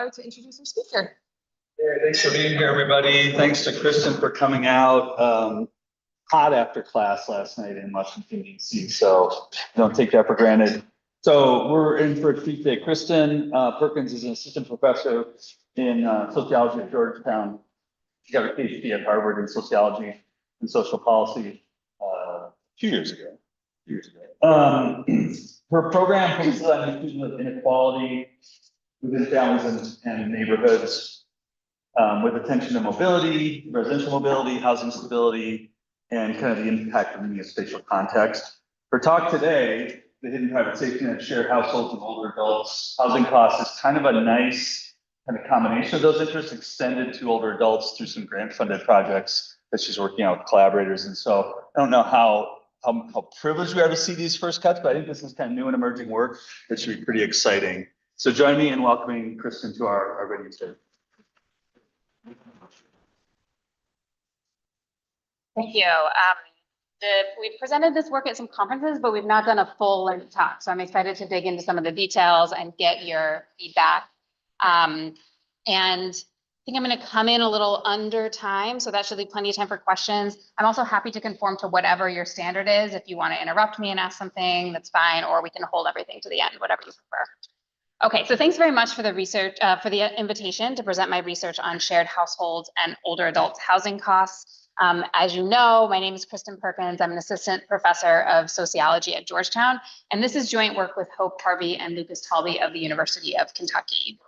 Tyler to introduce our speaker. Yeah, thanks for being here, everybody. Thanks to Kristen for coming out hot after class last night in Washington, D.C. So don't take that for granted. So we're in for a treat today. Kristen Perkins is an assistant professor in sociology at Georgetown. She got her PhD at Harvard in sociology and social policy a few years ago. Her program focuses on issues of inequality within families and neighborhoods, with attention to mobility, residential mobility, housing stability, and kind of the impact of the spatial context. Her talk today, the hidden private safety net, shared households and older adults, housing costs, is kind of a nice kind of combination of those interests extended to older adults through some grant funded projects that she's working out with collaborators. And so I don't know how privileged we are to see these first cuts, but I think this is kind of new and emerging work that should be pretty exciting. So join me in welcoming Kristen to our video today. Thank you. We've presented this work at some conferences, but we've not done a full length talk. So I'm excited to dig into some of the details and get your feedback. And I think I'm going to come in a little under time, so that should leave plenty of time for questions. I'm also happy to conform to whatever your standard is. If you want to interrupt me and ask something, that's fine, or we can hold everything to the end, whatever you prefer. Okay, so thanks very much for the research, for the invitation to present my research on shared households and older adults housing costs. As you know, my name is Kristen Perkins. I'm an assistant professor of sociology at Georgetown, and this is joint work with Hope Harvey and Lucas Talby of the University of Kentucky.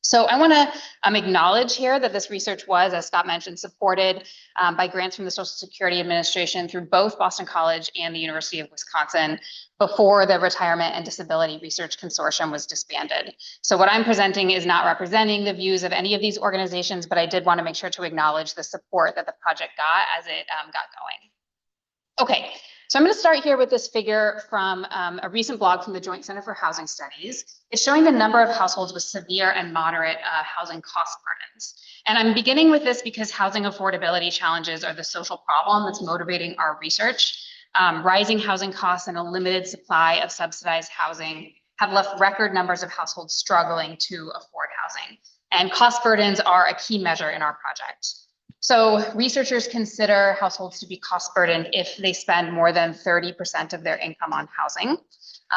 So I want to acknowledge here that this research was, as Scott mentioned, supported by grants from the Social Security Administration through both Boston College and the University of Wisconsin before the Retirement and Disability Research Consortium was disbanded. So what I'm presenting is not representing the views of any of these organizations, but I did want to make sure to acknowledge the support that the project got as it got going. Okay. So I'm going to start here with this figure from a recent blog from the Joint Center for Housing Studies. It's showing the number of households with severe and moderate housing cost burdens. And I'm beginning with this because housing affordability challenges are the social problem that's motivating our research. Rising housing costs and a limited supply of subsidized housing have left record numbers of households struggling to afford housing. And cost burdens are a key measure in our project. So researchers consider households to be cost burdened if they spend more than 30% of their income on housing.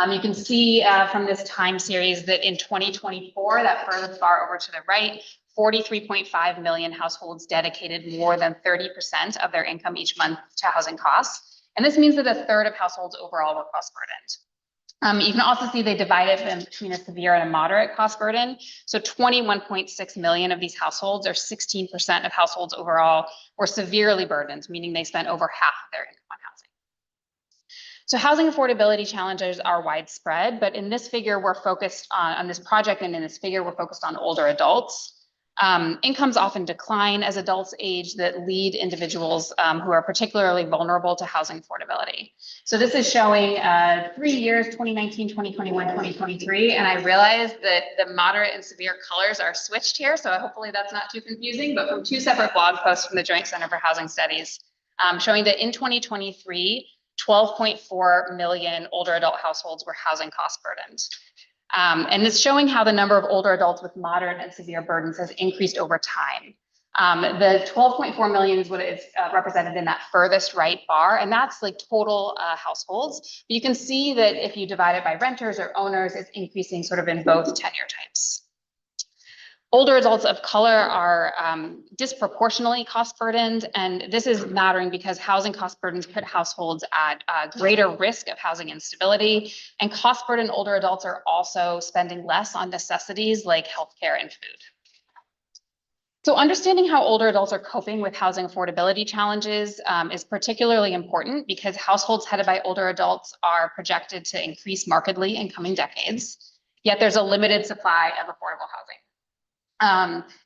You can see from this time series that in 2024, that furthest bar over to the right, 43.5 million households dedicated more than 30% of their income each month to housing costs. And this means that a third of households overall were cost burdened. You can also see they divided them between a severe and a moderate cost burden. So 21.6 million of these households, or 16% of households overall, were severely burdened, meaning they spent over half of their income on housing. So housing affordability challenges are widespread, but in this figure, we're focused on this project, and in this figure, we're focused on older adults. Incomes often decline as adults age, that lead individuals who are particularly vulnerable to housing affordability. So this is showing 3 years, 2019, 2021, 2023. And I realize that the moderate and severe colors are switched here. So hopefully that's not too confusing, but from two separate blog posts from the Joint Center for Housing Studies, showing that in 2023, 12.4 million older adult households were housing cost burdened. And it's showing how the number of older adults with moderate and severe burdens has increased over time. The 12.4 million is what is represented in that furthest right bar, and that's like total households. But you can see that if you divide it by renters or owners, it's increasing sort of in both tenure types. Older adults of color are disproportionately cost burdened, and this is mattering because housing cost burdens put households at greater risk of housing instability, and cost burdened older adults are also spending less on necessities like healthcare and food. So understanding how older adults are coping with housing affordability challenges is particularly important because households headed by older adults are projected to increase markedly in coming decades, yet there's a limited supply of affordable housing.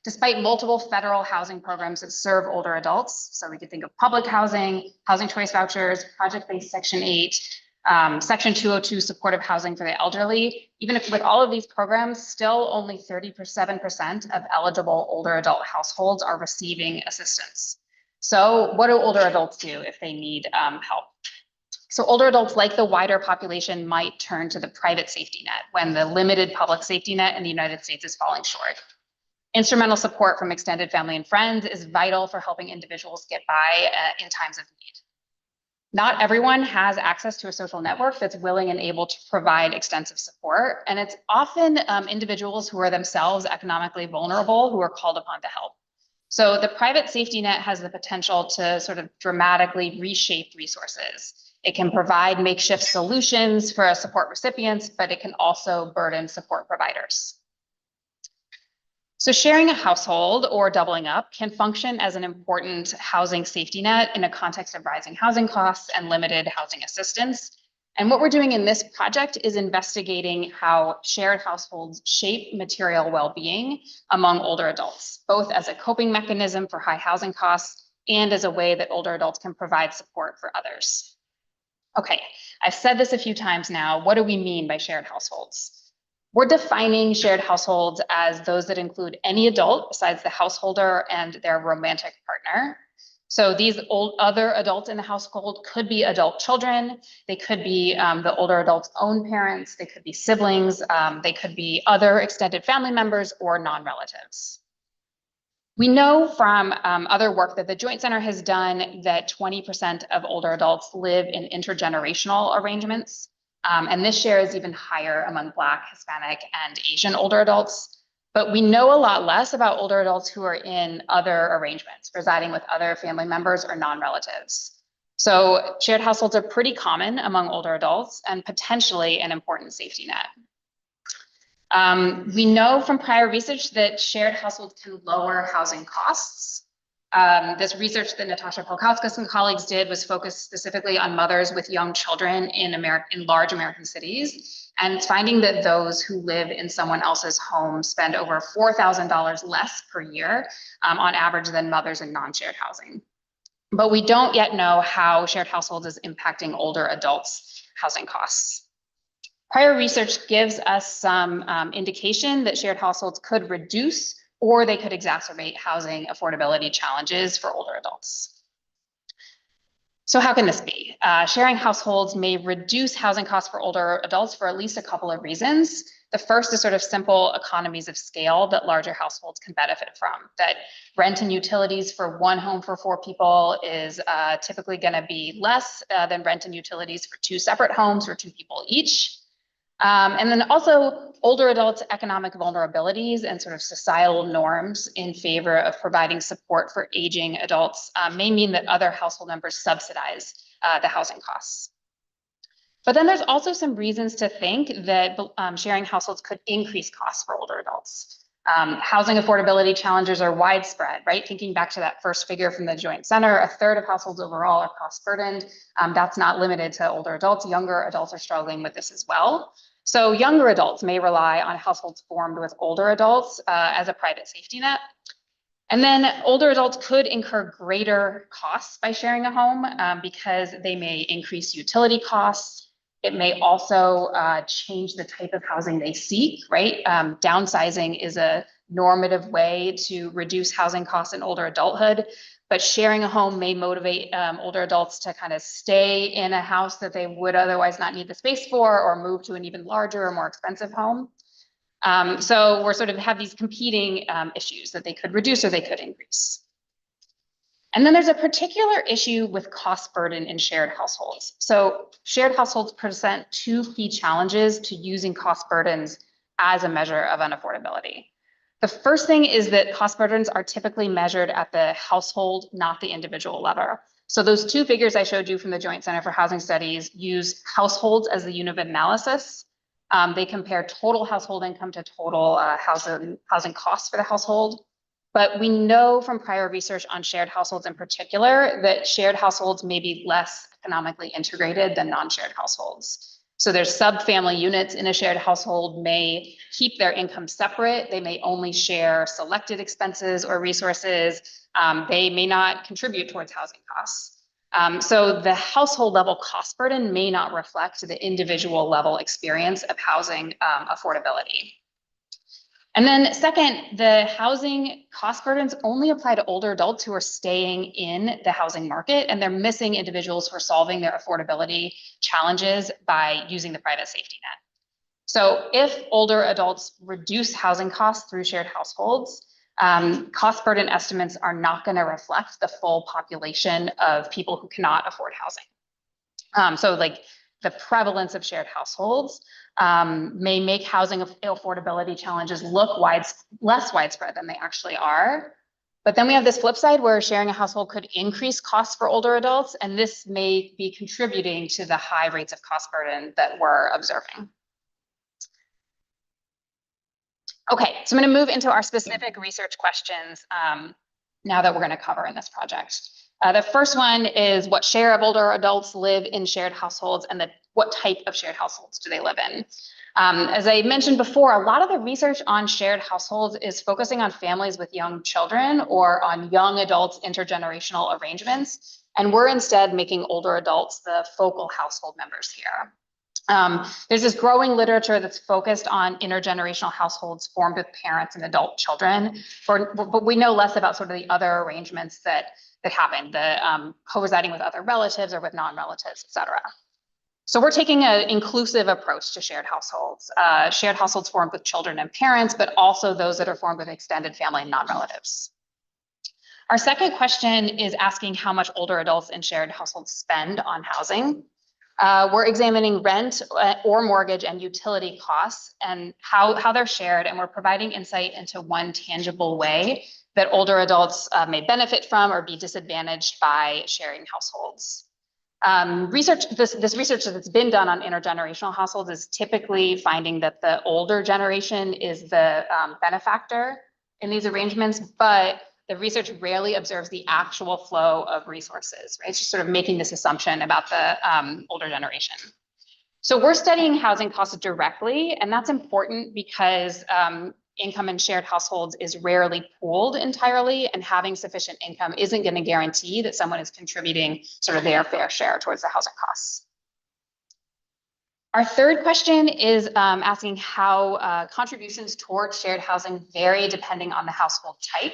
Despite multiple federal housing programs that serve older adults, so we could think of public housing, housing choice vouchers, project-based Section 8, Section 202 supportive housing for the elderly, even if with all of these programs, still only 37% of eligible older adult households are receiving assistance. So what do older adults do if they need help? So older adults, like the wider population, might turn to the private safety net when the limited public safety net in the United States is falling short. Instrumental support from extended family and friends is vital for helping individuals get by in times of need. Not everyone has access to a social network that's willing and able to provide extensive support, and it's often individuals who are themselves economically vulnerable who are called upon to help. So the private safety net has the potential to sort of dramatically reshape resources. It can provide makeshift solutions for support recipients, but it can also burden support providers. So sharing a household or doubling up can function as an important housing safety net in a context of rising housing costs and limited housing assistance. And what we're doing in this project is investigating how shared households shape material well-being among older adults, both as a coping mechanism for high housing costs and as a way that older adults can provide support for others. Okay, I've said this a few times now. What do we mean by shared households? We're defining shared households as those that include any adult besides the householder and their romantic partner. So these other adults in the household could be adult children. They could be the older adult's own parents. They could be siblings. They could be other extended family members or non-relatives. We know from other work that the Joint Center has done that 20% of older adults live in intergenerational arrangements. And this share is even higher among Black, Hispanic, and Asian older adults. But we know a lot less about older adults who are in other arrangements, residing with other family members or non-relatives. So shared households are pretty common among older adults and potentially an important safety net. We know from prior research that shared households can lower housing costs. This research that Natasha Polkauskas and colleagues did was focused specifically on mothers with young children in large American cities, and it's finding that those who live in someone else's home spend over $4,000 less per year on average than mothers in non-shared housing. But we don't yet know how shared households is impacting older adults' housing costs. Prior research gives us some indication that shared households could reduce or they could exacerbate housing affordability challenges for older adults. So how can this be? Sharing households may reduce housing costs for older adults for at least a couple of reasons. The first is sort of simple economies of scale that larger households can benefit from. That rent and utilities for one home for 4 people is typically going to be less than rent and utilities for 2 separate homes for 2 people each. And then also older adults' economic vulnerabilities and sort of societal norms in favor of providing support for aging adults may mean that other household members subsidize the housing costs. But then there's also some reasons to think that sharing households could increase costs for older adults. Housing affordability challenges are widespread, right? Thinking back to that first figure from the Joint Center, 1/3 of households overall are cost burdened. That's not limited to older adults. Younger adults are struggling with this as well. So younger adults may rely on households formed with older adults as a private safety net. And then older adults could incur greater costs by sharing a home because they may increase utility costs. It may also change the type of housing they seek, right? Downsizing is a normative way to reduce housing costs in older adulthood, but sharing a home may motivate older adults to kind of stay in a house that they would otherwise not need the space for, or move to an even larger or more expensive home. So we're sort of have these competing issues that they could reduce or they could increase. And then there's a particular issue with cost burden in shared households. So shared households present 2 key challenges to using cost burdens as a measure of unaffordability. The first thing is that cost burdens are typically measured at the household, not the individual level. So those 2 figures I showed you from the Joint Center for Housing Studies use households as the unit of analysis. They compare total household income to total housing costs for the household. But we know from prior research on shared households in particular that shared households may be less economically integrated than non-shared households. So there's sub-family units in a shared household may keep their income separate. They may only share selected expenses or resources. They may not contribute towards housing costs. So the household level cost burden may not reflect the individual level experience of housing affordability. And then second, the housing cost burdens only apply to older adults who are staying in the housing market, and they're missing individuals who are solving their affordability challenges by using the private safety net. So if older adults reduce housing costs through shared households, Cost burden estimates are not going to reflect the full population of people who cannot afford housing. So like the prevalence of shared households may make housing affordability challenges look less widespread than they actually are. But then we have this flip side where sharing a household could increase costs for older adults, and this may be contributing to the high rates of cost burden that we're observing. Okay, so I'm going to move into our specific research questions now that we're going to cover in this project. The first one is what share of older adults live in shared households, and what type of shared households do they live in? As I mentioned before, a lot of the research on shared households is focusing on families with young children or on young adults intergenerational arrangements. And we're instead making older adults the focal household members here. There's this growing literature that's focused on intergenerational households formed with parents and adult children, but we know less about sort of the other arrangements that happen, the co-residing with other relatives or with non-relatives, et cetera. So we're taking an inclusive approach to shared households formed with children and parents, but also those that are formed with extended family and non-relatives. Our second question is asking how much older adults in shared households spend on housing. We're examining rent or mortgage and utility costs and how they're shared, and we're providing insight into one tangible way that older adults may benefit from or be disadvantaged by sharing households. This research that's been done on intergenerational households is typically finding that the older generation is the benefactor in these arrangements, but the research rarely observes the actual flow of resources, right? It's just sort of making this assumption about the older generation. So we're studying housing costs directly, and that's important because income in shared households is rarely pooled entirely, and having sufficient income isn't going to guarantee that someone is contributing sort of their fair share towards the housing costs. Our third question is asking how contributions towards shared housing vary depending on the household type.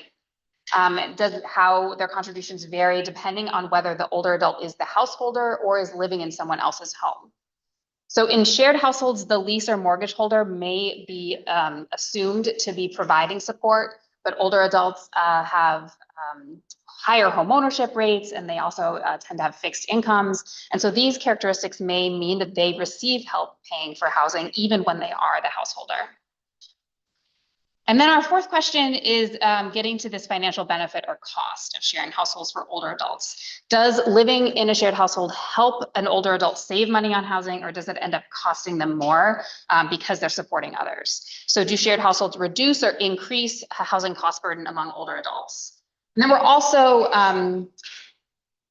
How their contributions vary depending on whether the older adult is the householder or is living in someone else's home. So in shared households, the lease or mortgage holder may be assumed to be providing support, but older adults have higher home ownership rates, and they also tend to have fixed incomes. And so these characteristics may mean that they receive help paying for housing even when they are the householder. And then our fourth question is getting to this financial benefit or cost of sharing households for older adults. Does living in a shared household help an older adult save money on housing, or does it end up costing them more because they're supporting others? So do shared households reduce or increase housing cost burden among older adults? And then we're also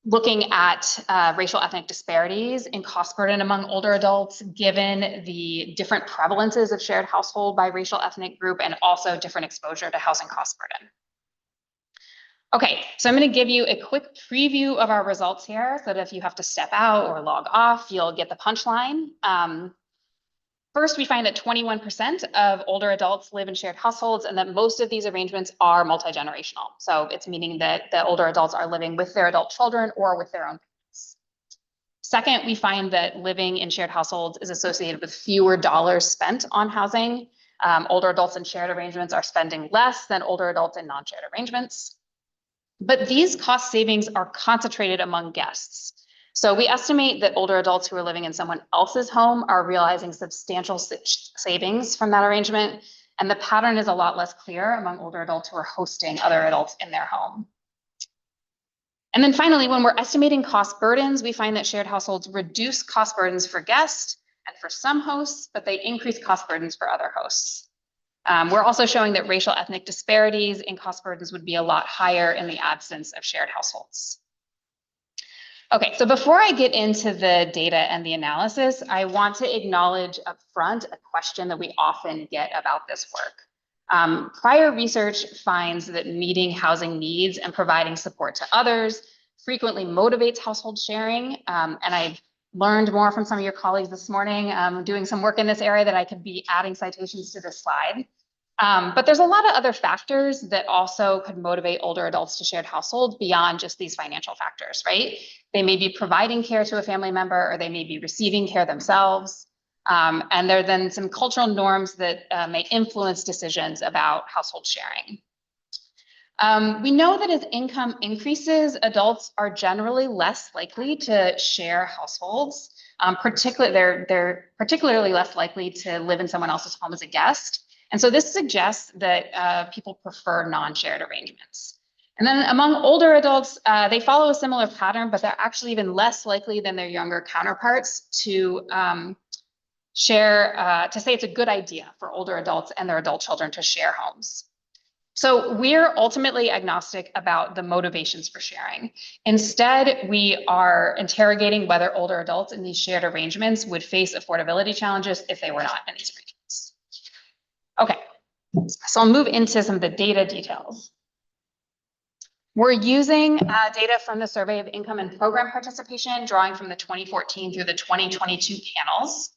looking at racial ethnic disparities in cost burden among older adults, given the different prevalences of shared household by racial ethnic group and also different exposure to housing cost burden. Okay, so I'm going to give you a quick preview of our results here so that if you have to step out or log off, you'll get the punchline. First, we find that 21% of older adults live in shared households, and that most of these arrangements are multi-generational. So it's meaning that the older adults are living with their adult children or with their own parents. Second, we find that living in shared households is associated with fewer dollars spent on housing. Older adults in shared arrangements are spending less than older adults in non-shared arrangements. But these cost savings are concentrated among guests. So we estimate that older adults who are living in someone else's home are realizing substantial savings from that arrangement. And the pattern is a lot less clear among older adults who are hosting other adults in their home. And then finally, when we're estimating cost burdens, we find that shared households reduce cost burdens for guests and for some hosts, but they increase cost burdens for other hosts. We're also showing that racial ethnic disparities in cost burdens would be a lot higher in the absence of shared households. Okay, so before I get into the data and the analysis, I want to acknowledge upfront a question that we often get about this work. Prior research finds that meeting housing needs and providing support to others frequently motivates household sharing. And I've learned more from some of your colleagues this morning, doing some work in this area, that I could be adding citations to this slide. But there's a lot of other factors that also could motivate older adults to shared households beyond just these financial factors, right? They may be providing care to a family member, or they may be receiving care themselves. And there are then some cultural norms that may influence decisions about household sharing. We know that as income increases, adults are generally less likely to share households. They're particularly less likely to live in someone else's home as a guest. And so this suggests that people prefer non-shared arrangements. And then among older adults, they follow a similar pattern, but they're actually even less likely than their younger counterparts to say it's a good idea for older adults and their adult children to share homes. So we're ultimately agnostic about the motivations for sharing. Instead, we are interrogating whether older adults in these shared arrangements would face affordability challenges if they were not in these arrangements. Okay, so I'll move into some of the data details. We're using data from the Survey of Income and Program Participation, drawing from the 2014 through the 2022 panels.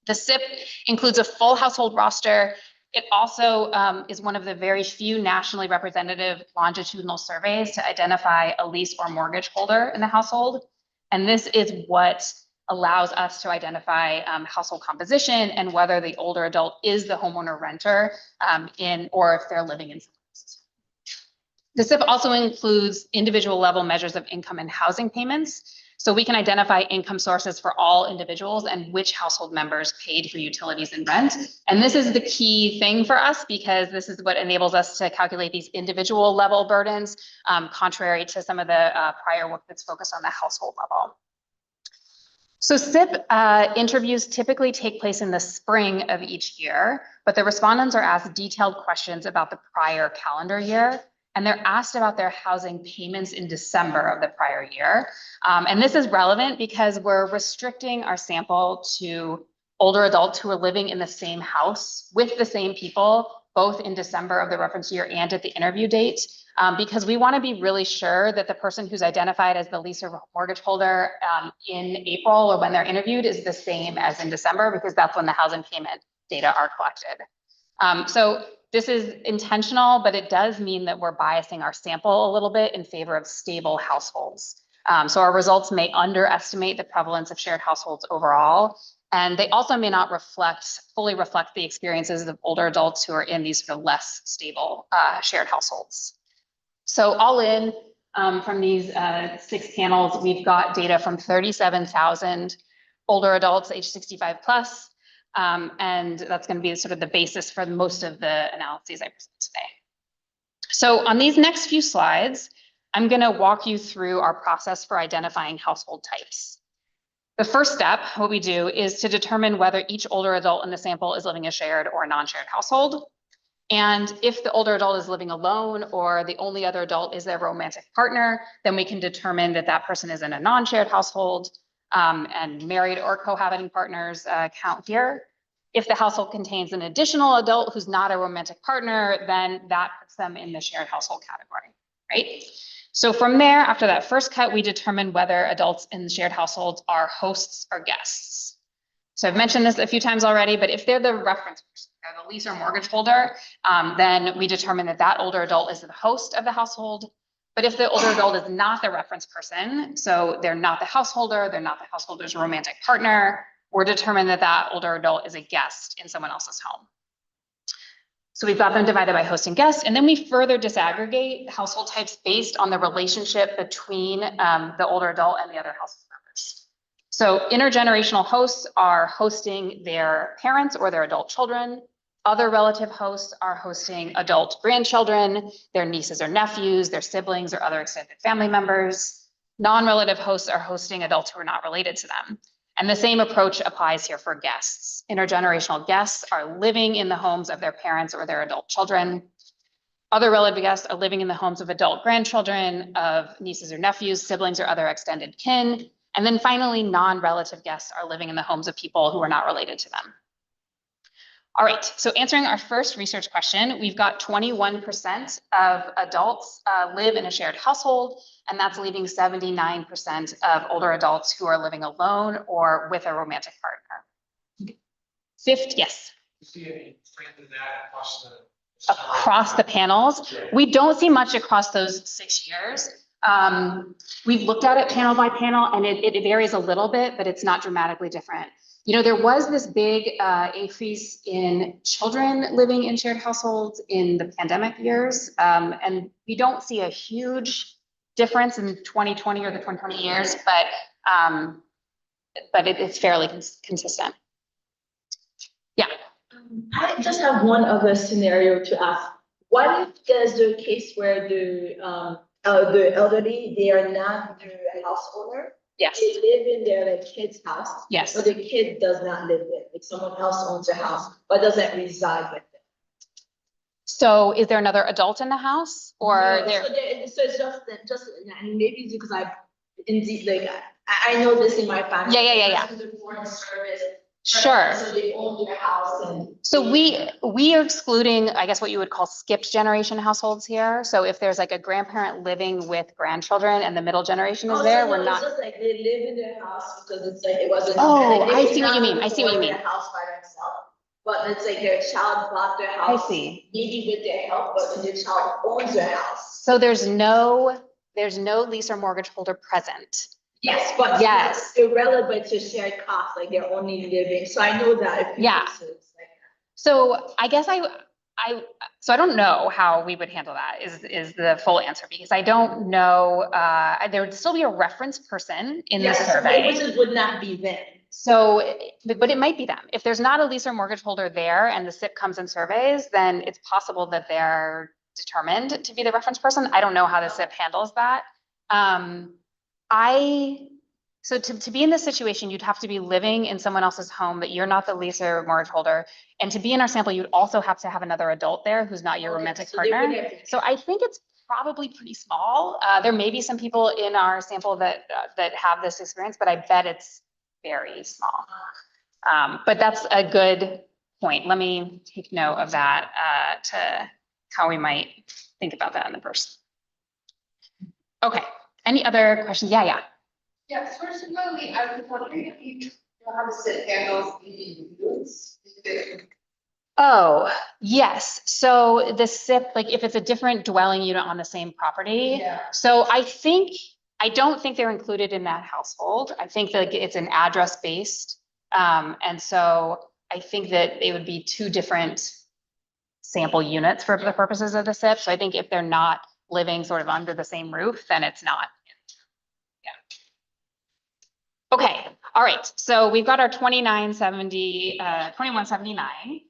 The SIP includes a full household roster. It also is one of the very few nationally representative longitudinal surveys to identify a lease or mortgage holder in the household. And this is what allows us to identify household composition and whether the older adult is the homeowner renter or if they're living in someone else's home. The SIP also includes individual level measures of income and housing payments. So we can identify income sources for all individuals and which household members paid for utilities and rent. And this is the key thing for us because this is what enables us to calculate these individual level burdens, contrary to some of the prior work that's focused on the household level. So SIP interviews typically take place in the spring of each year, but the respondents are asked detailed questions about the prior calendar year. And they're asked about their housing payments in December of the prior year. And this is relevant because we're restricting our sample to older adults who are living in the same house with the same people, both in December of the reference year and at the interview date, because we want to be really sure that the person who's identified as the lease or mortgage holder in April or when they're interviewed is the same as in December, because that's when the housing payment data are collected. So this is intentional, but it does mean that we're biasing our sample a little bit in favor of stable households. So our results may underestimate the prevalence of shared households overall, and they also may not fully reflect the experiences of older adults who are in these sort of less stable shared households. So all in, from these 6 panels, we've got data from 37,000 older adults age 65 plus. And that's going to be sort of the basis for most of the analyses I present today. So on these next few slides, I'm going to walk you through our process for identifying household types. The first step, what we do, is to determine whether each older adult in the sample is living in a shared or a non-shared household. And if the older adult is living alone or the only other adult is their romantic partner, then we can determine that that person is in a non-shared household. And married or cohabiting partners count here. If the household contains an additional adult who's not a romantic partner, then that puts them in the shared household category, right? So from there, after that first cut, we determine whether adults in the shared households are hosts or guests. So I've mentioned this a few times already, but if they're the reference person, they're the lease or mortgage holder, then we determine that that older adult is the host of the household. But if the older adult is not the reference person, so they're not the householder, they're not the householder's romantic partner, we're determined that that older adult is a guest in someone else's home. So we've got them divided by host and guest, and then we further disaggregate household types based on the relationship between the older adult and the other household members. So intergenerational hosts are hosting their parents or their adult children. Other relative hosts are hosting adult grandchildren, their nieces or nephews, their siblings or other extended family members. Non-relative hosts are hosting adults who are not related to them. And the same approach applies here for guests. Intergenerational guests are living in the homes of their parents or their adult children. Other relative guests are living in the homes of adult grandchildren, of nieces or nephews, siblings or other extended kin. And then finally, non-relative guests are living in the homes of people who are not related to them. All right, so answering our first research question, we've got 21% of adults live in a shared household, and that's leaving 79% of older adults who are living alone or with a romantic partner. Yes. You see any trend in that Across the panels? We don't see much across those 6 years. We've looked at it panel by panel, and it varies a little bit, but it's not dramatically different. You know, there was this big increase in children living in shared households in the pandemic years. And we don't see a huge difference in 2020 or the 2020 years, but it's fairly consistent. Yeah. I just have one other scenario to ask. What if there's a case where the elderly, they are not the house owner? Yes. They live in their like kid's house. Yes. But the kid does not live there, like someone else owns the house, but doesn't reside with them. So is there another adult in the house or No, there? so it's just, and maybe it's because I've indeed, like, I know this in my family. Yeah. The foreign service. Sure. So they own their house and. So we are excluding, I guess, what you would call skipped generation households here. So if there's like a grandparent living with grandchildren and the middle generation is there, we're not. It's just like they live in their house because it's like, it wasn't. Oh, like, they I did see what not you mean. I see what you afford mean. their house by themselves, but it's like their child bought their I house. see. Maybe with their help, but then their child owns their house. So there's no lease or mortgage holder present. Yes, but. Yes. It's irrelevant to shared cost, like they're only living, so I know that if. Yeah. So I guess so I don't know how we would handle that is the full answer, because I don't know, there would still be a reference person in the survey. Which would not be them. So, but it might be them. If there's not a lease or mortgage holder there and the SIP comes and surveys, then it's possible that they're determined to be the reference person. I don't know how the SIP handles that. So to be in this situation, you'd have to be living in someone else's home, that you're not the lease or mortgage holder. And to be in our sample, you'd also have to have another adult there who's not your romantic partner. So I think it's probably pretty small. There may be some people in our sample that have this experience, but I bet it's very small. But that's a good point. Let me take note of that to how we might think about that in the verse. Okay, any other questions? Yeah. Yes, personally, I was wondering if you know how to sit handles the units. Oh, yes. So the SIP, like if it's a different dwelling unit on the same property. Yeah. So I don't think they're included in that household. I think that it's an address based. And so I think that it would be two different sample units for the purposes of the SIP. So I think if they're not living sort of under the same roof, then it's not. Yeah. Okay. All right. So we've got our 2179.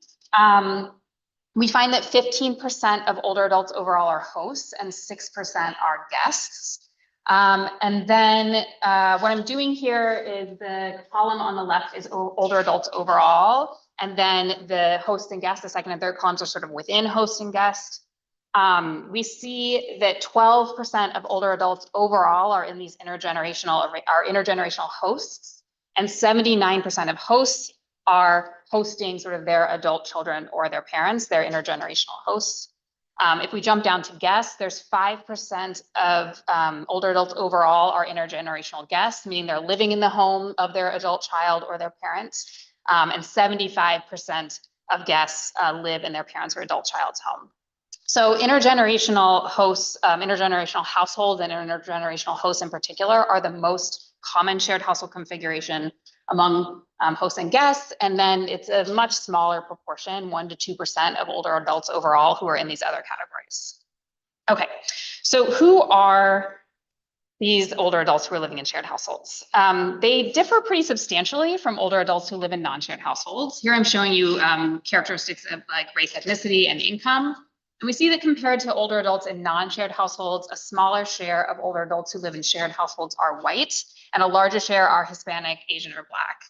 We find that 15% of older adults overall are hosts and 6% are guests. And then what I'm doing here is the column on the left is older adults overall. And then the host and guest, the second and third columns are sort of within host and guest. We see that 12% of older adults overall are in these intergenerational hosts, and 79% of hosts are hosting sort of their adult children or their parents, their intergenerational hosts. If we jump down to guests, there's 5% of older adults overall are intergenerational guests, meaning they're living in the home of their adult child or their parents. And 75% of guests live in their parents or adult child's home. So intergenerational hosts, intergenerational households and intergenerational hosts in particular are the most common shared household configuration among hosts and guests. And then it's a much smaller proportion, 1 to 2% of older adults overall who are in these other categories. Okay, so who are these older adults who are living in shared households? They differ pretty substantially from older adults who live in non-shared households. Here I'm showing you characteristics of like race, ethnicity, and income. And we see that compared to older adults in non-shared households, a smaller share of older adults who live in shared households are white, and a larger share are Hispanic, Asian, or Black.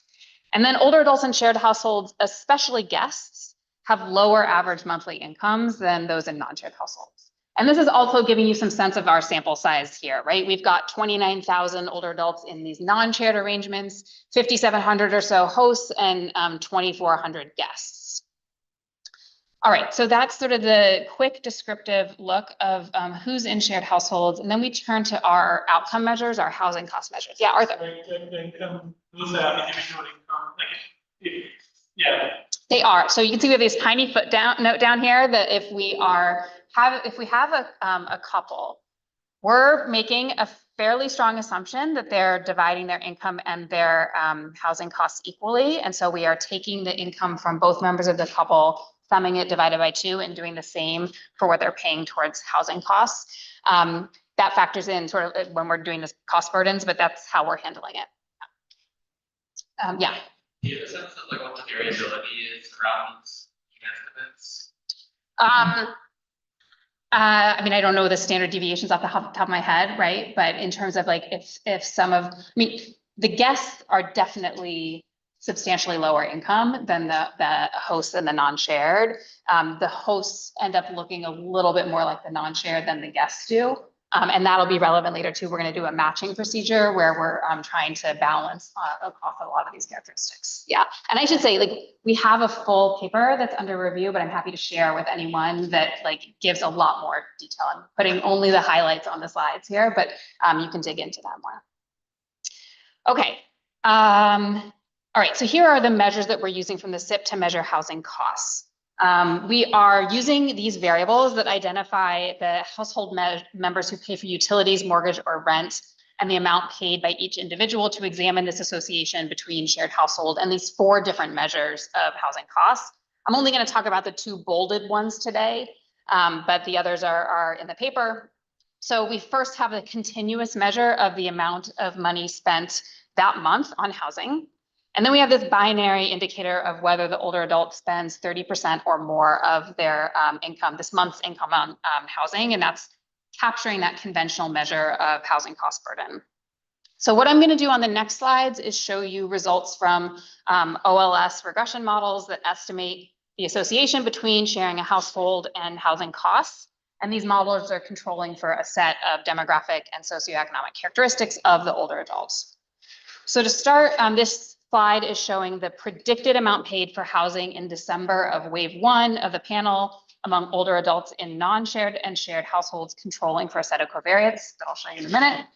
And then older adults in shared households, especially guests, have lower average monthly incomes than those in non-shared households. And this is also giving you some sense of our sample size here, right? We've got 29,000 older adults in these non-shared arrangements, 5,700 or so hosts, and 2,400 guests. All right, so that's sort of the quick descriptive look of who's in shared households. And then we turn to our outcome measures, our housing cost measures. Yeah, Arthur. Income, those are individual income, yeah. They are. So you can see we have this tiny note down here that if we have a couple we're making a fairly strong assumption that they're dividing their income and their housing costs equally. And so we are taking the income from both members of the couple, summing it divided by 2 and doing the same for what they're paying towards housing costs. That factors in sort of when we're doing this cost burdens, but that's how we're handling it. Yeah. Do you have a sense of like what the variability is around these estimates? I mean, I don't know the standard deviations off the top of my head, right? But in terms of like, if some of, I mean, the guests are definitely substantially lower income than the hosts and the non-shared. The hosts end up looking a little bit more like the non-shared than the guests do. And that'll be relevant later too. We're going to do a matching procedure where we're trying to balance across a lot of these characteristics. Yeah, and I should say, like, we have a full paper that's under review, but I'm happy to share with anyone that like gives a lot more detail. I'm putting only the highlights on the slides here, but you can dig into that more. Okay. All right, so here are the measures that we're using from the SIP to measure housing costs. We are using these variables that identify the household members who pay for utilities, mortgage, or rent, and the amount paid by each individual to examine this association between shared household and these 4 different measures of housing costs. I'm only going to talk about the 2 bolded ones today, but the others are in the paper. So we first have a continuous measure of the amount of money spent that month on housing. And then we have this binary indicator of whether the older adult spends 30% or more of their income, this month's income on housing, and that's capturing that conventional measure of housing cost burden. So what I'm going to do on the next slides is show you results from OLS regression models that estimate the association between sharing a household and housing costs. And these models are controlling for a set of demographic and socioeconomic characteristics of the older adults. So to start, this slide is showing the predicted amount paid for housing in December of wave 1 of the panel among older adults in non-shared and shared households controlling for a set of covariates that I'll show you in a minute.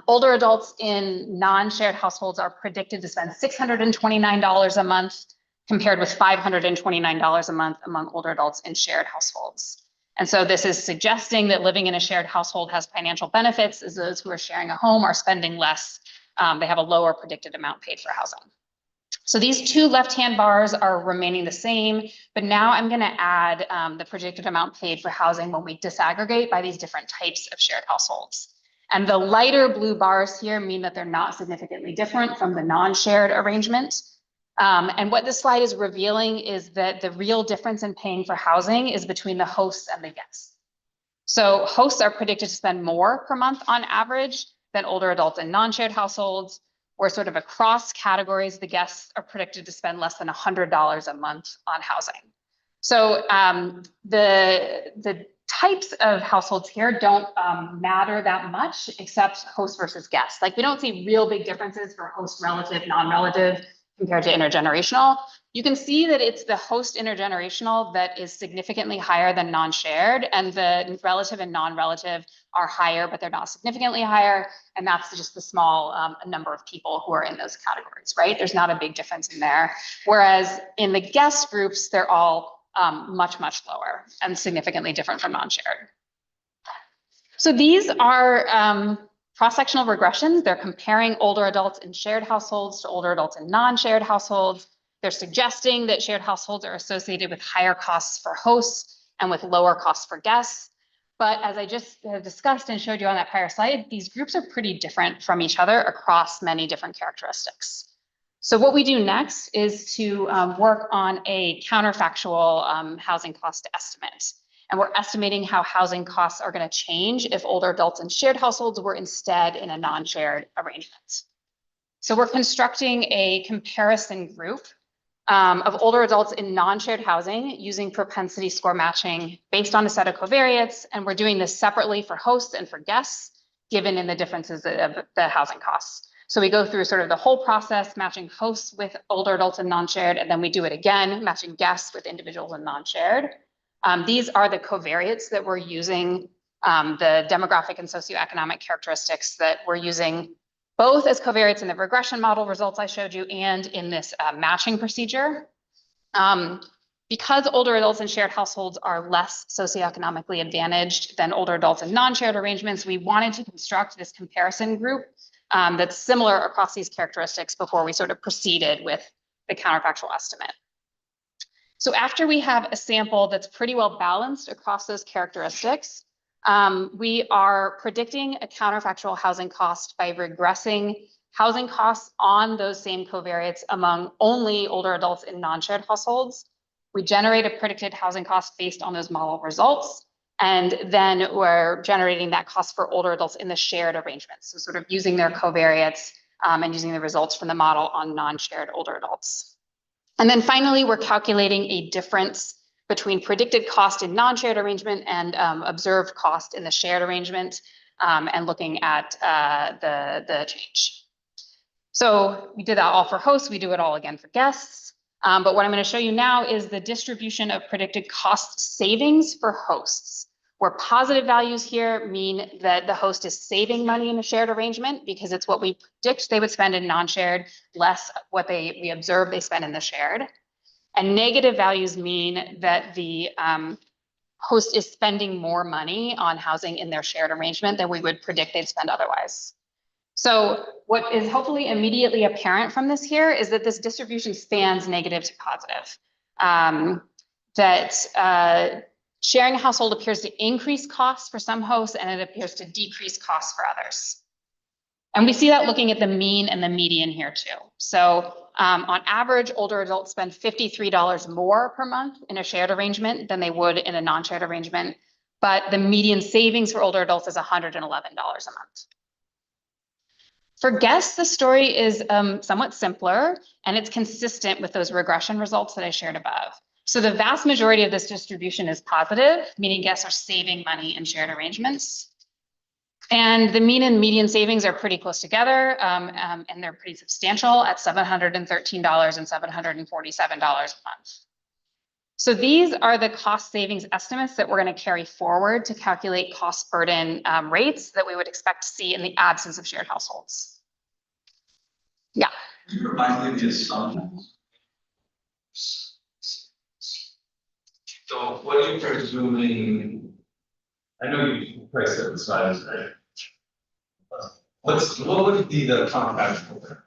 Older adults in non-shared households are predicted to spend $629 a month compared with $529 a month among older adults in shared households. And so this is suggesting that living in a shared household has financial benefits, as those who are sharing a home are spending less. They have a lower predicted amount paid for housing. So these 2 left-hand bars are remaining the same, but now I'm going to add the predicted amount paid for housing when we disaggregate by these different types of shared households. And the lighter blue bars here mean that they're not significantly different from the non-shared arrangement. And what this slide is revealing is that the real difference in paying for housing is between the hosts and the guests. So hosts are predicted to spend more per month on average than older adults in non-shared households, where sort of across categories, the guests are predicted to spend less than $100 a month on housing. So the types of households here don't matter that much, except host versus guest. Like, we don't see real big differences for host relative, non-relative compared to intergenerational. You can see that it's the host intergenerational that is significantly higher than non-shared, and the relative and non-relative are higher, but they're not significantly higher. And that's just the small number of people who are in those categories, right? There's not a big difference in there. Whereas in the guest groups, they're all much, much lower and significantly different from non-shared. So these are cross-sectional regressions. They're comparing older adults in shared households to older adults in non-shared households. They're suggesting that shared households are associated with higher costs for hosts and with lower costs for guests. But as I just discussed and showed you on that prior slide, these groups are pretty different from each other across many different characteristics. So what we do next is to work on a counterfactual housing cost estimate. And we're estimating how housing costs are going to change if older adults in shared households were instead in a non-shared arrangement. So we're constructing a comparison group of older adults in non-shared housing using propensity score matching based on a set of covariates. And we're doing this separately for hosts and for guests, given in the differences of the housing costs. So we go through sort of the whole process, matching hosts with older adults and non-shared, and then we do it again, matching guests with individuals and non-shared. These are the covariates that we're using, the demographic and socioeconomic characteristics that we're using both as covariates in the regression model results I showed you and in this matching procedure. Because older adults in shared households are less socioeconomically advantaged than older adults in non-shared arrangements, we wanted to construct this comparison group that's similar across these characteristics before we sort of proceeded with the counterfactual estimate. So after we have a sample that's pretty well balanced across those characteristics, we are predicting a counterfactual housing cost by regressing housing costs on those same covariates among only older adults in non-shared households. We generate a predicted housing cost based on those model results. And then we're generating that cost for older adults in the shared arrangements. So sort of using their covariates and using the results from the model on non-shared older adults. And then finally, we're calculating a difference between predicted cost in non-shared arrangement and observed cost in the shared arrangement and looking at the change. So we did that all for hosts. We do it all again for guests. But what I'm going to show you now is the distribution of predicted cost savings for hosts, where positive values here mean that the host is saving money in a shared arrangement because it's what we predict they would spend in non-shared, less what we observe they spend in the shared. And negative values mean that the host is spending more money on housing in their shared arrangement than we would predict they'd spend otherwise. So what is hopefully immediately apparent from this here is that this distribution spans negative to positive. Sharing a household appears to increase costs for some hosts and it appears to decrease costs for others. And we see that looking at the mean and the median here too. So on average, older adults spend $53 more per month in a shared arrangement than they would in a non-shared arrangement. But the median savings for older adults is $111 a month. For guests, the story is somewhat simpler and it's consistent with those regression results that I shared above. So the vast majority of this distribution is positive, meaning guests are saving money in shared arrangements. And the mean and median savings are pretty close together and they're pretty substantial at $713 and $747 a month. So these are the cost savings estimates that we're going to carry forward to calculate cost burden rates that we would expect to see in the absence of shared households. Yeah. Can you remind me of the assumptions? So what are you presuming? I know you priced it the size, right? What would be the counterfactual there?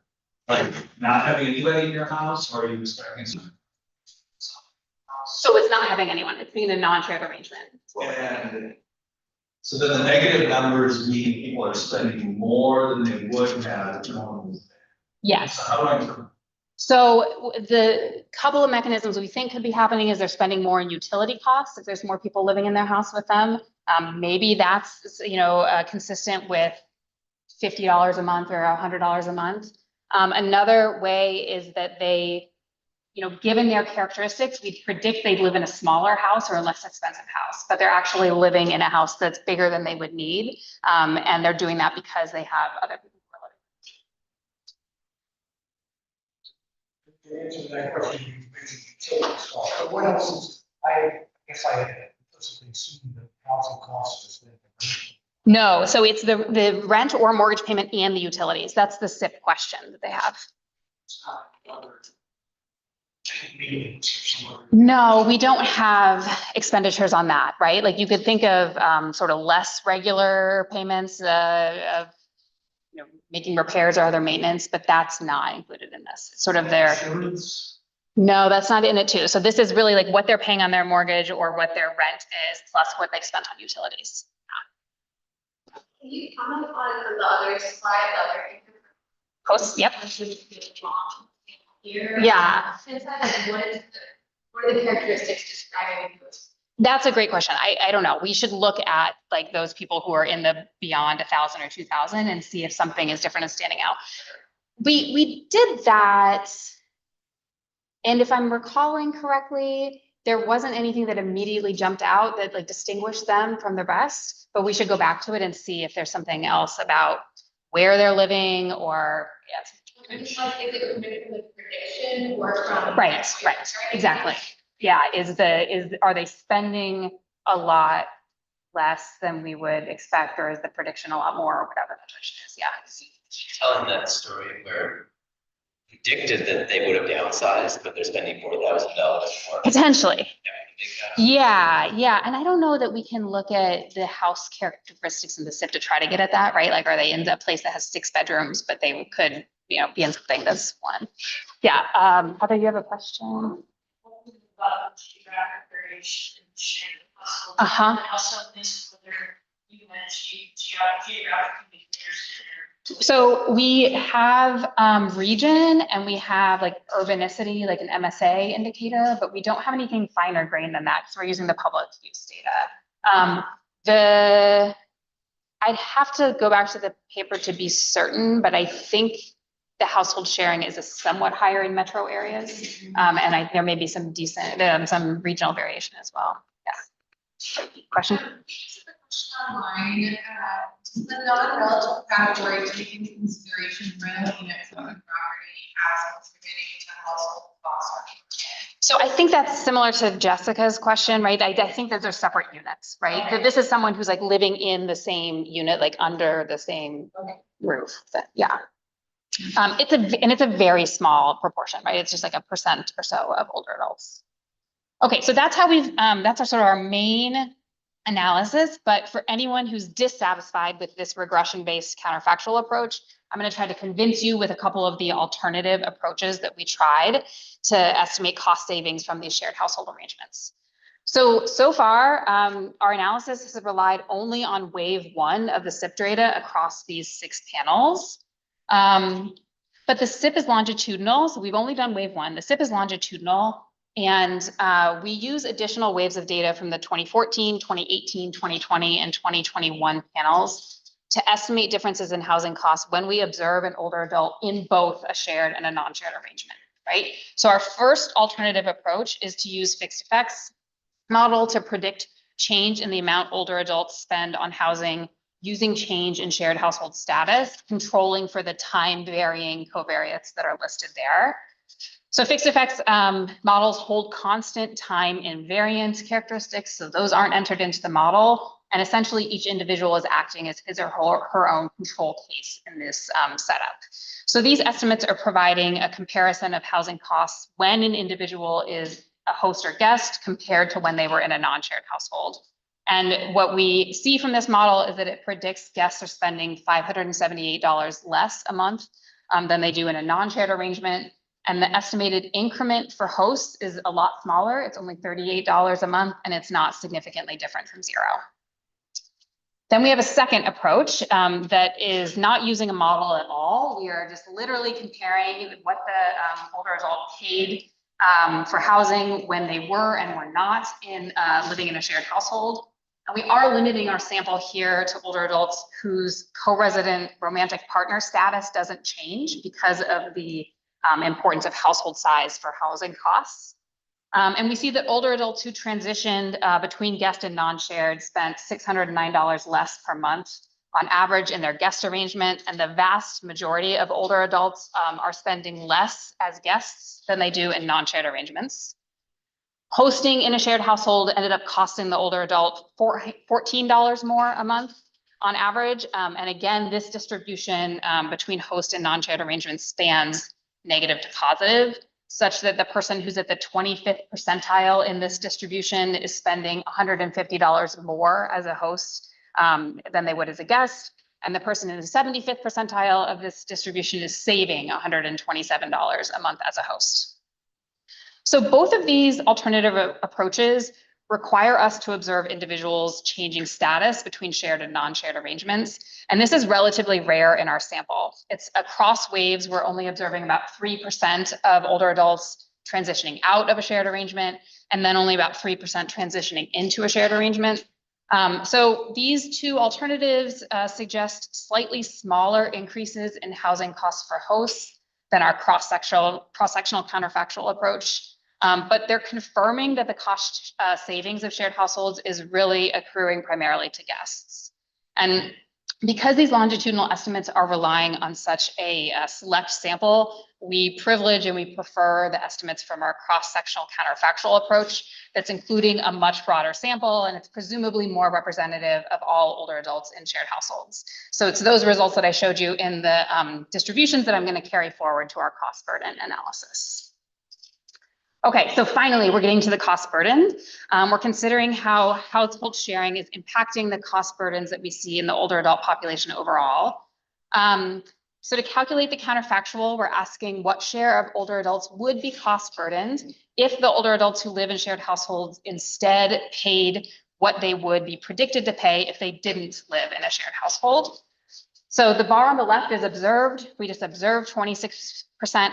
Like not having anybody in your house, or are you expecting some? So it's not having anyone, it's being a non-shared arrangement. And so then the negative numbers mean people are spending more than they would have normally. Yes. So how do I? So the couple of mechanisms we think could be happening is they're spending more in utility costs if there's more people living in their house with them. Maybe that's consistent with $50 a month or $100 a month. Another way is that they, given their characteristics, we predict they'd live in a smaller house or a less expensive house, but they're actually living in a house that's bigger than they would need. And they're doing that because they have other people who are living. To answer that question, you mentioned utilities cost, but what else is, I guess I had implicitly assumed that housing costs is the. No, so it's the rent or mortgage payment and the utilities. That's the SIP question that they have. No, we don't have expenditures on that, right? Like you could think of sort of less regular payments of making repairs or other maintenance, but that's not included in this. It's sort of their. No, that's not in it too. So this is really like what they're paying on their mortgage or what their rent is plus what they've spent on utilities. Can you comment on the other slide, the other? Hosts, yep. Here. Yeah. What are the characteristics describing those? That's a great question. I don't know. We should look at like those people who are in the beyond 1,000 or 2,000 and see if something is different and standing out. We did that. And if I'm recalling correctly, there wasn't anything that immediately jumped out that like distinguished them from the rest, but we should go back to it and see if there's something else about where they're living or yes. It's like, is it committed from the prediction or from? Right, exactly. Yeah, are they spending a lot less than we would expect, or is the prediction a lot more, or whatever the question is? Yeah. Telling that story where predicted that they would have downsized, but they're spending $4,000 more. Potentially. Yeah, Yeah, and I don't know that we can look at the house characteristics in the SIP to try to get at that, right? Like, are they in a place that has 6 bedrooms, but they could, you know, be in something that's 1? Yeah, Heather, you have a question? Geographic variation in shape. Uh-huh. And also this, whether you mentioned geographic indicators. So we have region and we have like urbanicity, like an MSA indicator, but we don't have anything finer grained than that because we're using the public use data. I'd have to go back to the paper to be certain, but I think the household sharing is a somewhat higher in metro areas. And there may be some decent, some regional variation as well. Yeah. Question? Online, does the non-relative category take into consideration rental units on the property as contributing to household costs? So I think that's similar to Jessica's question, right? I think that they're separate units, right? Okay. That this is someone who's like living in the same unit, like under the same roof. Yeah. It's a very small proportion, right? It's just like a percent or so of older adults. Okay, so that's how that's our sort of our main analysis, but for anyone who's dissatisfied with this regression-based counterfactual approach, I'm going to try to convince you with a couple of the alternative approaches that we tried to estimate cost savings from these shared household arrangements. So far, our analysis has relied only on wave 1 of the SIP data across these 6 panels. But the SIP is longitudinal, so we've only done wave 1. The SIP is longitudinal, and we use additional waves of data from the 2014, 2018, 2020, and 2021 panels to estimate differences in housing costs when we observe an older adult in both a shared and a non-shared arrangement, right? So our first alternative approach is to use fixed effects model to predict change in the amount older adults spend on housing using change in shared household status, controlling for the time varying covariates that are listed there. So fixed effects models hold constant time invariance characteristics, so those aren't entered into the model. And essentially each individual is acting as his or her own control case in this setup. So these estimates are providing a comparison of housing costs when an individual is a host or guest compared to when they were in a non-shared household. And what we see from this model is that it predicts guests are spending $578 less a month than they do in a non-shared arrangement. And the estimated increment for hosts is a lot smaller. It's only $38 a month, and it's not significantly different from 0. Then we have a second approach that is not using a model at all. We are just literally comparing what the older adult paid for housing when they were and were not in living in a shared household. And we are limiting our sample here to older adults whose co-resident romantic partner status doesn't change because of the importance of household size for housing costs. And we see that older adults who transitioned between guest and non-shared spent $609 less per month on average in their guest arrangement, and the vast majority of older adults are spending less as guests than they do in non-shared arrangements. Hosting in a shared household ended up costing the older adult $14 more a month on average. And again, this distribution between host and non-shared arrangements spans negative to positive, such that the person who's at the 25th percentile in this distribution is spending $150 more as a host than they would as a guest. And the person in the 75th percentile of this distribution is saving $127 a month as a host. So both of these alternative approaches require us to observe individuals changing status between shared and non-shared arrangements. And this is relatively rare in our sample. It's across waves, we're only observing about 3% of older adults transitioning out of a shared arrangement, and then only about 3% transitioning into a shared arrangement. So these two alternatives suggest slightly smaller increases in housing costs for hosts than our cross-sectional counterfactual approach. But they're confirming that the cost savings of shared households is really accruing primarily to guests. And because these longitudinal estimates are relying on such a select sample, we privilege and we prefer the estimates from our cross-sectional counterfactual approach that's including a much broader sample, and it's presumably more representative of all older adults in shared households. So it's those results that I showed you in the distributions that I'm going to carry forward to our cost burden analysis. Okay, so finally, we're getting to the cost burden. We're considering how household sharing is impacting the cost burdens that we see in the older adult population overall. So to calculate the counterfactual, we're asking what share of older adults would be cost burdened if the older adults who live in shared households instead paid what they would be predicted to pay if they didn't live in a shared household. So the bar on the left is observed. We just observed 26%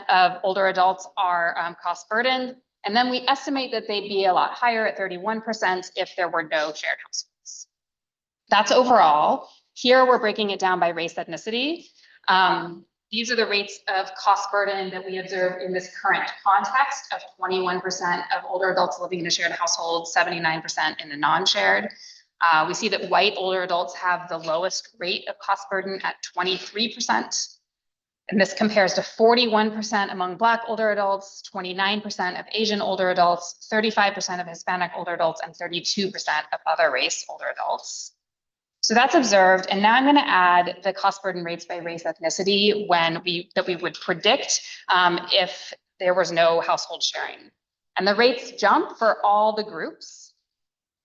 of older adults are cost burdened. And then we estimate that they'd be a lot higher at 31% if there were no shared households. That's overall. Here we're breaking it down by race ethnicity. These are the rates of cost burden that we observe in this current context of 21% of older adults living in a shared household, 79% in a non-shared. We see that white older adults have the lowest rate of cost burden at 23%. And this compares to 41% among Black older adults, 29% of Asian older adults, 35% of Hispanic older adults, and 32% of other race older adults. So that's observed. And now I'm going to add the cost burden rates by race ethnicity that we would predict if there was no household sharing. And the rates jump for all the groups,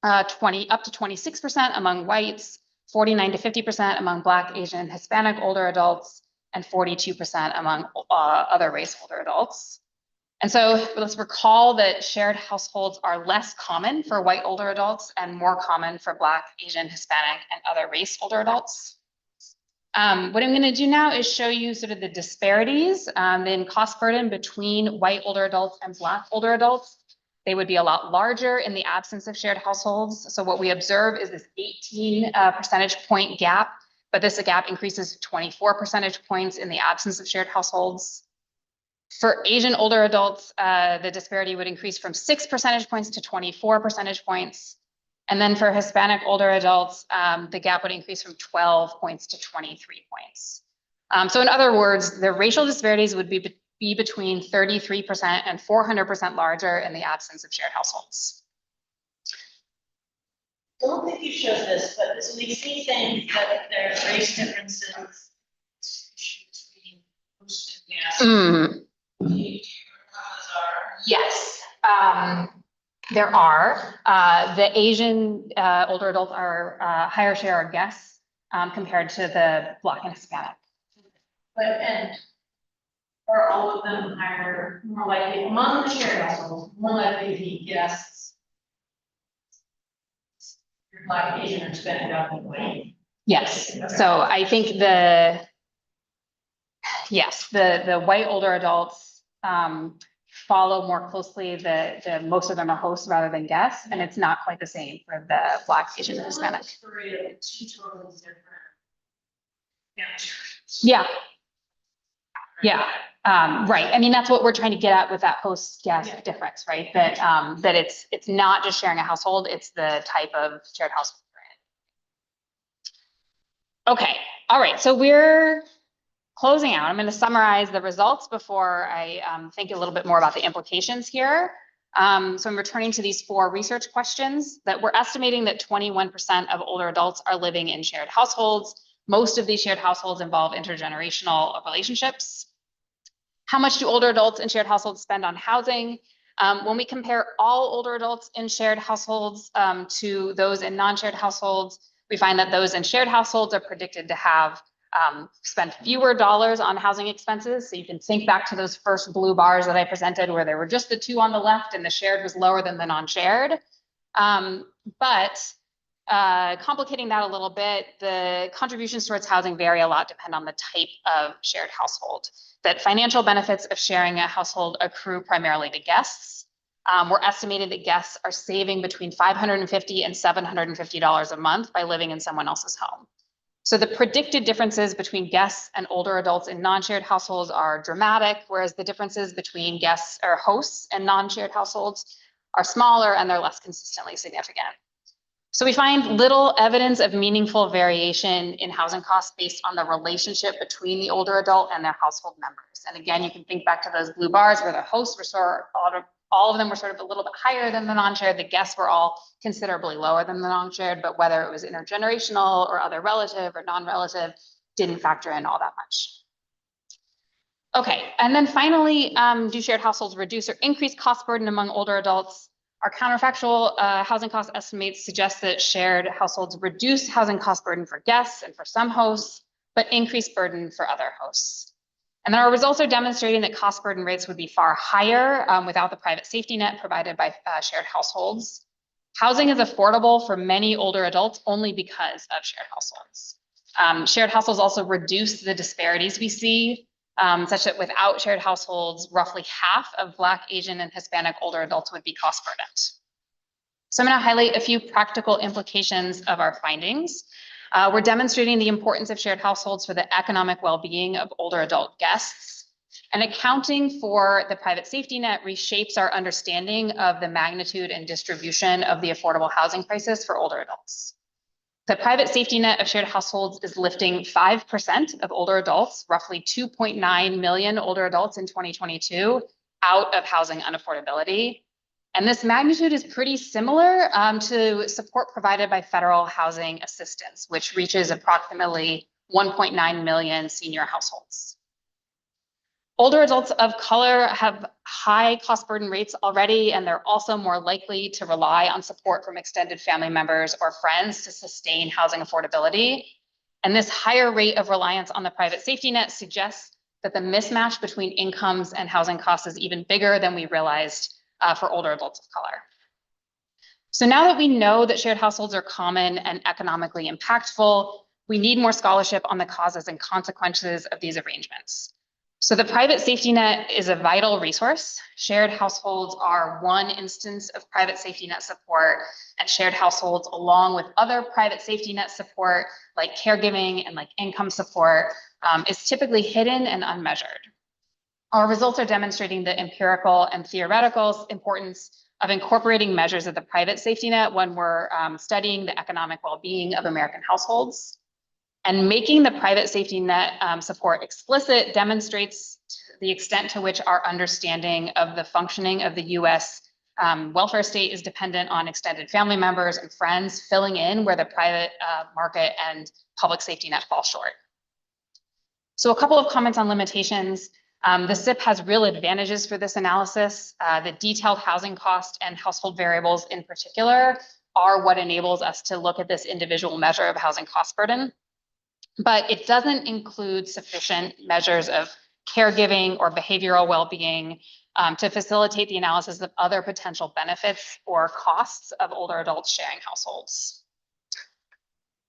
up to 26% among whites, 49 to 50% among Black, Asian, Hispanic older adults, and 42% among other race older adults. And so let's recall that shared households are less common for white older adults and more common for Black, Asian, Hispanic, and other race older adults. What I'm going to do now is show you sort of the disparities in cost burden between white older adults and Black older adults. They would be a lot larger in the absence of shared households. So what we observe is this 18 percentage point gap, but this gap increases 24 percentage points in the absence of shared households. For Asian older adults, the disparity would increase from 6 percentage points to 24 percentage points. And then for Hispanic older adults, the gap would increase from 12 points to 23 points. So in other words, the racial disparities would be between 33% and 400% larger in the absence of shared households. I don't think you showed this, but so we see things that there's race differences between host and guest. Yes, there are. The Asian older adults are higher share of guests compared to the Black and Hispanic. And are all of them higher, more likely among the shared households, more likely to be guests? You're Black, Asian, or Hispanic, out of the way. Yes, so I think the white older adults follow more closely the most of them are hosts rather than guests, and it's not quite the same for the Black, Asian, and Hispanic. Two totally different. Yeah. Yeah, right. I mean, that's what we're trying to get at with that host guest difference, right? That that it's not just sharing a household, it's the type of shared household. Okay, all right, so we're closing out. I'm going to summarize the results before I think a little bit more about the implications here. So I'm returning to these 4 research questions that we're estimating that 21% of older adults are living in shared households. Most of these shared households involve intergenerational relationships. How much do older adults in shared households spend on housing? When we compare all older adults in shared households to those in non-shared households, we find that those in shared households are predicted to have spent fewer dollars on housing expenses. So you can think back to those first blue bars that I presented where there were just the 2 on the left and the shared was lower than the non-shared. But complicating that a little bit, the contributions towards housing vary a lot, depend on the type of shared household. That financial benefits of sharing a household accrue primarily to guests. We're estimating that guests are saving between $550 and $750 a month by living in someone else's home. So the predicted differences between guests and older adults in non-shared households are dramatic, whereas the differences between guests or hosts and non-shared households are smaller and they're less consistently significant. So we find little evidence of meaningful variation in housing costs based on the relationship between the older adult and their household members. And again, you can think back to those blue bars where the hosts were all of them were sort of a little bit higher than the non-shared. The guests were all considerably lower than the non-shared, but whether it was intergenerational or other relative or non-relative didn't factor in all that much. Okay, and then finally, do shared households reduce or increase cost burden among older adults? Our counterfactual housing cost estimates suggest that shared households reduce housing cost burden for guests and for some hosts, but increase burden for other hosts. And then our results are demonstrating that cost burden rates would be far higher without the private safety net provided by shared households. Housing is affordable for many older adults only because of shared households. Shared households also reduce the disparities we see, such that without shared households, roughly half of Black, Asian, and Hispanic older adults would be cost burdened. So I'm going to highlight a few practical implications of our findings. We're demonstrating the importance of shared households for the economic well-being of older adult guests. And accounting for the private safety net reshapes our understanding of the magnitude and distribution of the affordable housing crisis for older adults. The private safety net of shared households is lifting 5% of older adults, roughly 2.9 million older adults in 2022, out of housing unaffordability. And this magnitude is pretty similar to support provided by federal housing assistance, which reaches approximately 1.9 million senior households. Older adults of color have high cost burden rates already, and they're also more likely to rely on support from extended family members or friends to sustain housing affordability. And this higher rate of reliance on the private safety net suggests that the mismatch between incomes and housing costs is even bigger than we realized for older adults of color. So now that we know that shared households are common and economically impactful, we need more scholarship on the causes and consequences of these arrangements. So the private safety net is a vital resource. Shared households are one instance of private safety net support, and shared households, along with other private safety net support, like caregiving and like income support, is typically hidden and unmeasured. Our results are demonstrating the empirical and theoretical importance of incorporating measures of the private safety net when we're studying the economic well-being of American households. And making the private safety net support explicit demonstrates the extent to which our understanding of the functioning of the US welfare state is dependent on extended family members and friends filling in where the private market and public safety net fall short. So a couple of comments on limitations. The SIP has real advantages for this analysis. The detailed housing cost and household variables in particular are what enables us to look at this individual measure of housing cost burden. But it doesn't include sufficient measures of caregiving or behavioral well-being to facilitate the analysis of other potential benefits or costs of older adults sharing households.